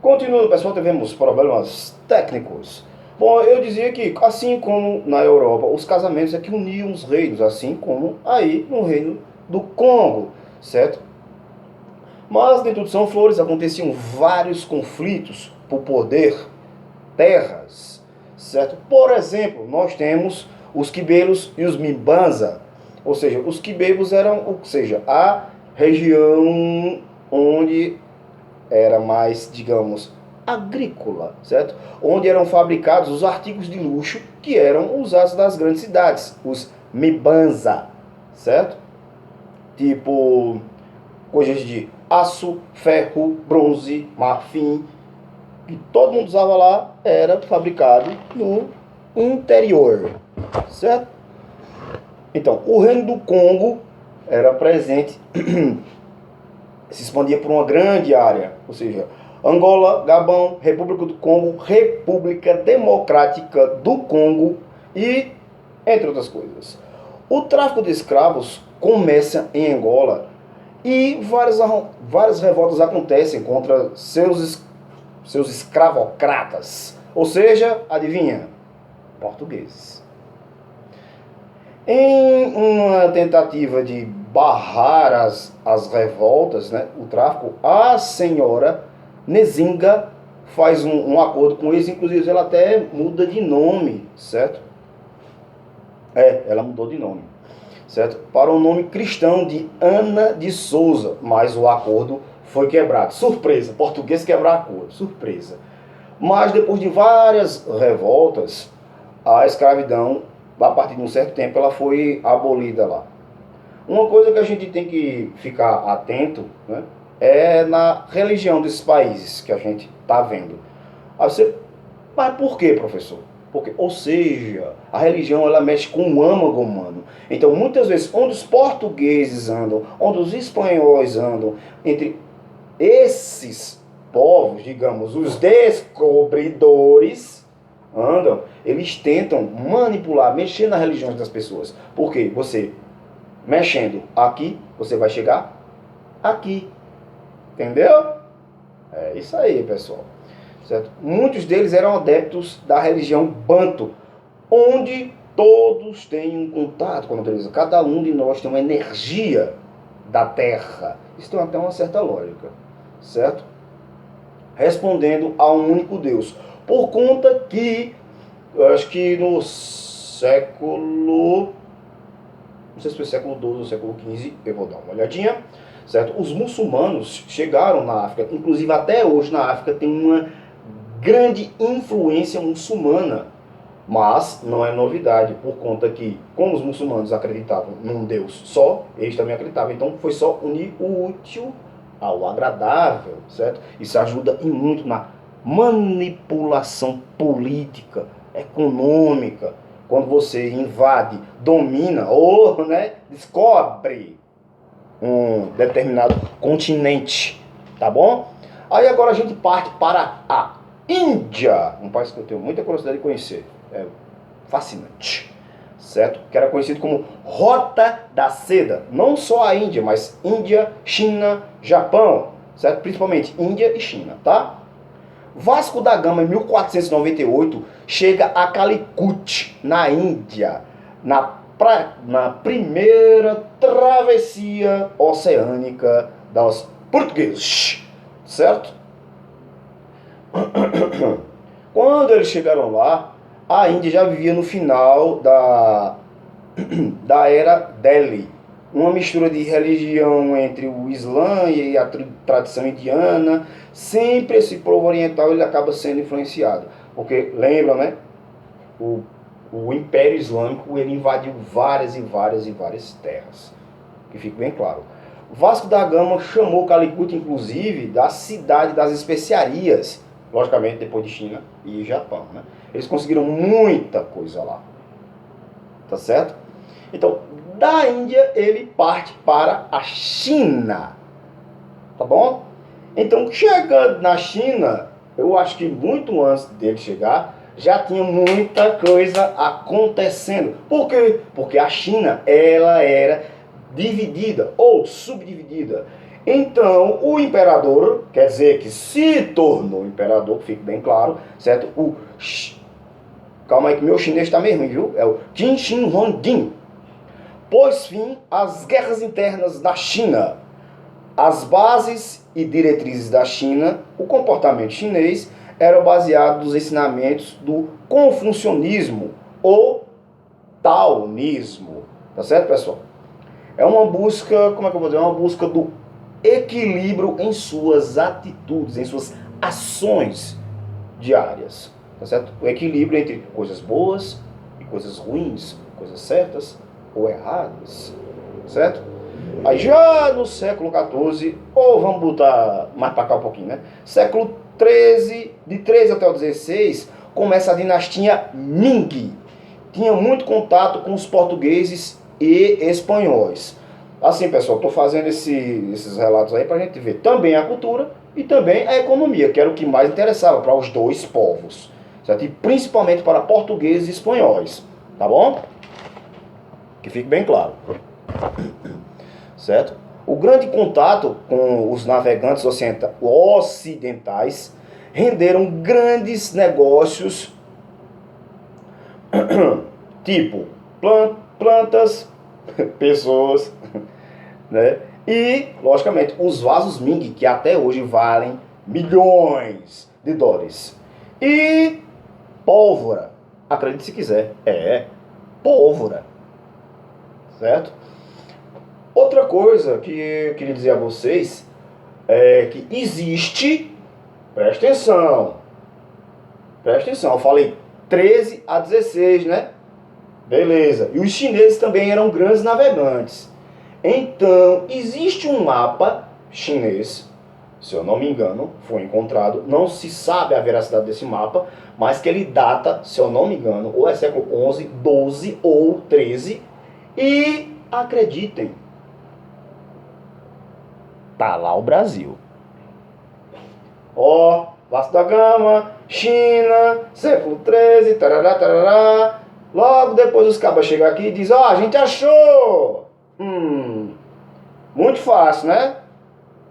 Continuando, pessoal, tivemos problemas técnicos. Bom, eu dizia que, assim como na Europa, os casamentos é que uniam os reinos, assim como aí no reino do Congo, certo? Mas dentro de São Flores aconteciam vários conflitos por poder, terras, certo? Por exemplo, nós temos os quibelos e os mimbanza, ou seja, os quibelos eram, ou seja, a região onde era mais, digamos, agrícola, certo? Onde eram fabricados os artigos de luxo que eram usados nas grandes cidades, os mibanza, certo? Tipo, coisas de aço, ferro, bronze, marfim, que todo mundo usava lá, era fabricado no interior, certo? Então, o reino do Congo era presente, se expandia por uma grande área, ou seja, Angola, Gabão, República do Congo, República Democrática do Congo e entre outras coisas. O tráfico de escravos começa em Angola e várias revoltas acontecem contra seus escravocratas, ou seja, adivinha? Portugueses. Em uma tentativa de barrar as revoltas, né, o tráfico, a senhora Nzinga faz um acordo com eles, inclusive ela até muda de nome, certo? Ela mudou de nome, certo? Para o nome cristão de Ana de Souza, mas o acordo foi quebrado. Surpresa, português quebrar acordo, surpresa. Mas depois de várias revoltas, a escravidão, a partir de um certo tempo, ela foi abolida lá. Uma coisa que a gente tem que ficar atento, né, é na religião desses países que a gente está vendo. Mas por quê, professor? Porque, ou seja, a religião ela mexe com o âmago humano. Então, muitas vezes, onde os portugueses andam, onde os espanhóis andam, entre esses povos, digamos, os descobridores andam, eles tentam manipular, mexer na religião das pessoas. Porque você, mexendo aqui, você vai chegar aqui. Entendeu? É isso aí, pessoal. Certo? Muitos deles eram adeptos da religião Banto, onde todos têm um contato com a natureza. Cada um de nós tem uma energia da Terra. Isso tem até uma certa lógica, certo? Respondendo a um único Deus. Por conta que, eu acho que no século... não sei se foi século XII ou século XV, eu vou dar uma olhadinha, certo? Os muçulmanos chegaram na África, inclusive até hoje na África tem uma grande influência muçulmana, mas não é novidade, por conta que, como os muçulmanos acreditavam num Deus só, eles também acreditavam, então foi só unir o útil ao agradável, certo? Isso ajuda e muito na manipulação política, econômica, quando você invade, domina ou, né, descobre um determinado continente, tá bom? Aí agora a gente parte para a Índia, um país que eu tenho muita curiosidade de conhecer, é fascinante, certo? Que era conhecido como Rota da Seda, não só a Índia, mas Índia, China, Japão, certo? Principalmente Índia e China, tá? Vasco da Gama, em 1498, chega a Calicut, na Índia, na primeira travessia oceânica dos portugueses, certo? Quando eles chegaram lá, a Índia já vivia no final da era Delhi, uma mistura de religião entre o Islã e a tradição indiana. Sempre esse povo oriental ele acaba sendo influenciado, porque lembra, né? O Império Islâmico ele invadiu várias terras, que fica bem claro. Vasco da Gama chamou Calicut, inclusive, da cidade das especiarias, logicamente depois de China e Japão, né? Eles conseguiram muita coisa lá, tá certo? Então, da Índia ele parte para a China, tá bom? Então, chegando na China, eu acho que muito antes dele chegar, já tinha muita coisa acontecendo. Por quê? Porque a China, ela era dividida ou subdividida Então, o imperador, quer dizer que se tornou imperador, que fique bem claro, certo? Calma aí que meu chinês está meio ruim, viu? É o Qin Shi Huangdi. Pôs fim às guerras internas da China. As bases e diretrizes da China, o comportamento chinês, eram baseados nos ensinamentos do confucionismo ou taoísmo. Tá certo, pessoal? É uma busca, como é que eu vou dizer? É uma busca do equilíbrio em suas atitudes, em suas ações diárias. Tá certo? O equilíbrio entre coisas boas e coisas ruins, coisas certas ou erradas. Certo? Aí já no século XIV, ou vamos botar mais para cá um pouquinho, né? Século XIII, de 13 até o 16, começa a dinastia Ming. Tinha muito contato com os portugueses e espanhóis. Assim, pessoal, estou fazendo esses relatos aí para a gente ver também a cultura e também a economia, que era o que mais interessava para os dois povos, certo? E principalmente para portugueses e espanhóis, tá bom? Que fique bem claro. Certo? O grande contato com os navegantes ocidentais renderam grandes negócios, tipo plantas, pessoas, né? E, logicamente, os vasos Ming, que até hoje valem milhões de dólares. E pólvora, acredite se quiser, pólvora, certo? Outra coisa que eu queria dizer a vocês é que existe, presta atenção, eu falei 13 a 16, né? Beleza. E os chineses também eram grandes navegantes. Então, existe um mapa chinês, se eu não me engano, foi encontrado, não se sabe a veracidade desse mapa, mas que ele data, se eu não me engano, ou é século 11, 12 ou 13, e acreditem, tá lá o Brasil. Ó, Vasco da Gama, China, século 13, tarará, tarará. Logo depois os cabas chegam aqui e dizem, ó, a gente achou! Muito fácil, né?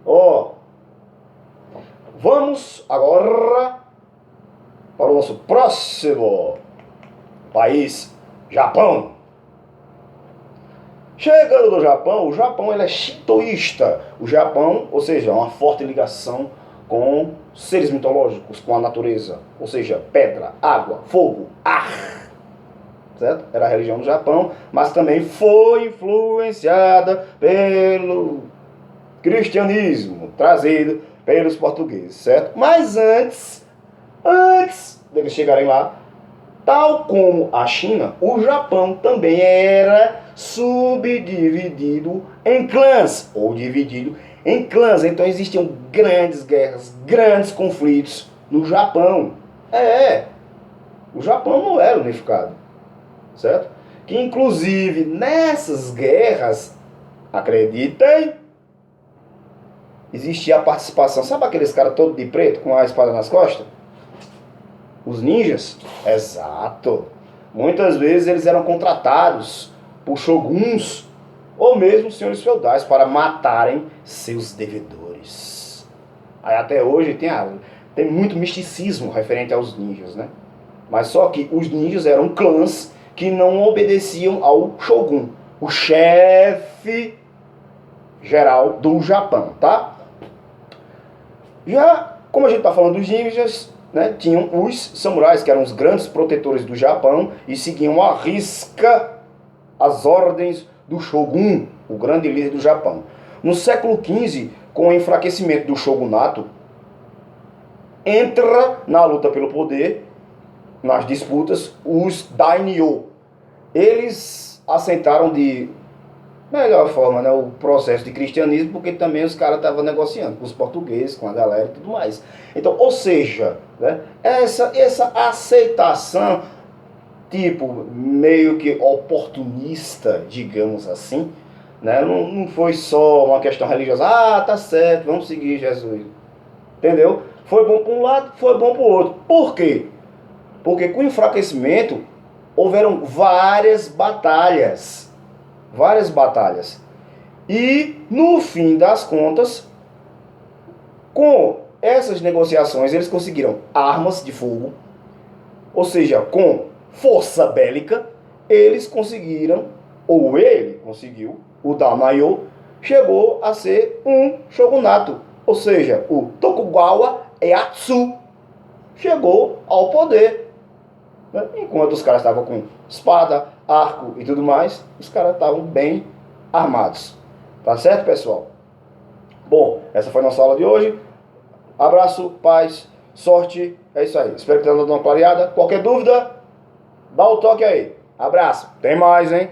Ó, vamos agora para o nosso próximo país, Japão. Chegando do Japão, o Japão ele é shintoísta. O Japão, ou seja, é uma forte ligação com seres mitológicos, com a natureza. Ou seja, pedra, água, fogo, ar. Certo? Era a religião do Japão, mas também foi influenciada pelo cristianismo, trazido pelos portugueses, certo? Mas antes deles chegarem lá, tal como a China, o Japão também era subdividido em clãs, ou dividido em clãs. Então existiam grandes guerras, grandes conflitos no Japão. O Japão não era unificado, certo? Que inclusive nessas guerras, acreditem, existia a participação. Sabe aqueles caras todos de preto com a espada nas costas? Os ninjas? Exato. Muitas vezes eles eram contratados por shoguns ou mesmo senhores feudais para matarem seus devedores. Aí até hoje tem muito misticismo referente aos ninjas, né? Mas só que os ninjas eram clãs que não obedeciam ao shogun, o chefe geral do Japão, tá? Já, como a gente está falando dos ninjas, né, tinham os samurais, que eram os grandes protetores do Japão e seguiam à risca as ordens do shogun, o grande líder do Japão. No século XV, com o enfraquecimento do shogunato, entra na luta pelo poder, nas disputas, os daimyo. Eles aceitaram de melhor forma, né, o processo de cristianismo, porque também os caras estavam negociando com os portugueses, com a galera e tudo mais. Então, ou seja, né, essa aceitação, tipo, meio que oportunista, digamos assim, né, não foi só uma questão religiosa, tá certo, vamos seguir Jesus. Entendeu? Foi bom para um lado, foi bom para o outro. Por quê? Porque com o enfraquecimento, houveram várias batalhas. E, no fim das contas, com essas negociações, eles conseguiram armas de fogo, ou seja, com força bélica, eles conseguiram, ou ele conseguiu, o Daimyo, chegou a ser um shogunato, ou seja, o Tokugawa Ieyasu chegou ao poder. Né? Enquanto os caras estavam com espada, arco e tudo mais, os caras estavam bem armados. Tá certo, pessoal? Bom, essa foi a nossa aula de hoje. Abraço, paz, sorte. É isso aí. Espero que tenha dado uma clareada. Qualquer dúvida, dá o toque aí. Abraço. Tem mais, hein?